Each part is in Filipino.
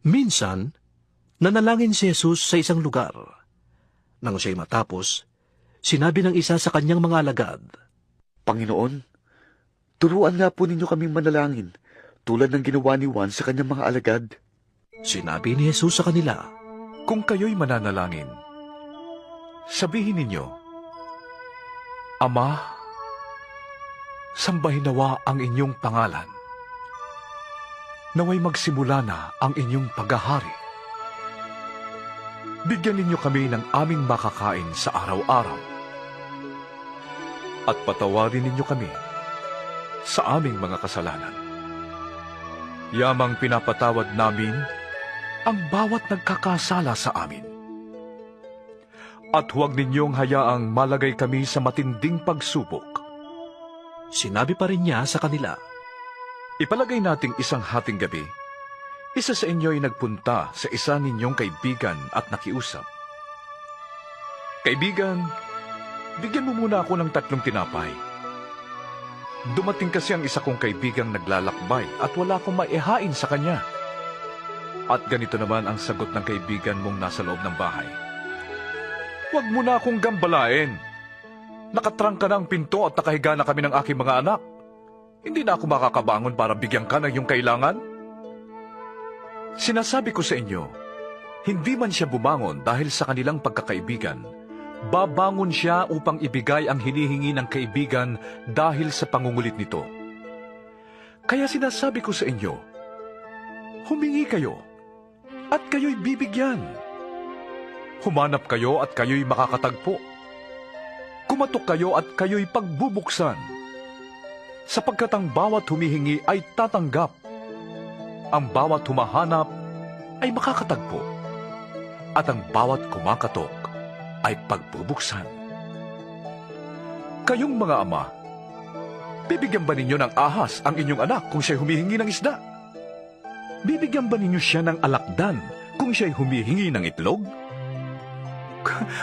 Minsan, nanalangin si Jesus sa isang lugar. Nang siya'y matapos, sinabi ng isa sa kanyang mga alagad, Panginoon, turuan nga po ninyo kaming manalangin, tulad ng ginawa ni Juan sa kanyang mga alagad. Sinabi ni Jesus sa kanila, Kung kayo'y mananalangin, sabihin ninyo, Ama, sambahin nawa ang inyong pangalan. Naway magsimula na ang inyong paghahari. Bigyan ninyo kami ng aming makakain sa araw-araw. At patawarin ninyo kami sa aming mga kasalanan. Yamang pinapatawad namin ang bawat nagkakasala sa amin. At huwag ninyong hayaang malagay kami sa matinding pagsubok. sinabi pa rin niya sa kanila, Ipalagay nating isang hating gabi, isa sa inyo ay nagpunta sa isa ninyong kaibigan at nakiusap. Kaibigan, bigyan mo muna ako ng 3 tinapay. Dumating kasi ang isa kong kaibigang naglalakbay at wala akong maihain sa kanya. At ganito naman ang sagot ng kaibigan mong nasa loob ng bahay. Huwag mo na akong gambalain. Nakatrangka na ang pinto at nakahiga na kami ng aking mga anak. Hindi na ako makakabangon para bigyan ka ng iyong kailangan. Sinasabi ko sa inyo, hindi man siya bumangon dahil sa kanilang pagkakaibigan, babangon siya upang ibigay ang hinihingi ng kaibigan dahil sa pangungulit nito. Kaya sinasabi ko sa inyo, humingi kayo at kayo'y bibigyan. Humanap kayo at kayo'y makakatagpo. Kumatok kayo at kayo'y pagbubuksan. Sapagkat ang bawat humihingi ay tatanggap. Ang bawat humahanap ay makakatagpo. At ang bawat kumakatok ay pagbubuksan. Kayong mga ama, bibigyan ba ninyo ng ahas ang inyong anak kung siya'y humihingi ng isda? Bibigyan ba ninyo siya ng alakdan kung siya'y humihingi ng itlog?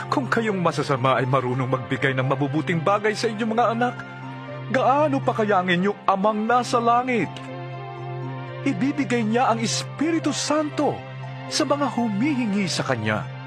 Kung kayong masasama ay marunong magbigay ng mabubuting bagay sa inyong mga anak, gaano pa kaya ang inyong amang nasa langit? Ibibigay niya ang Espiritu Santo sa mga humihingi sa Kanya.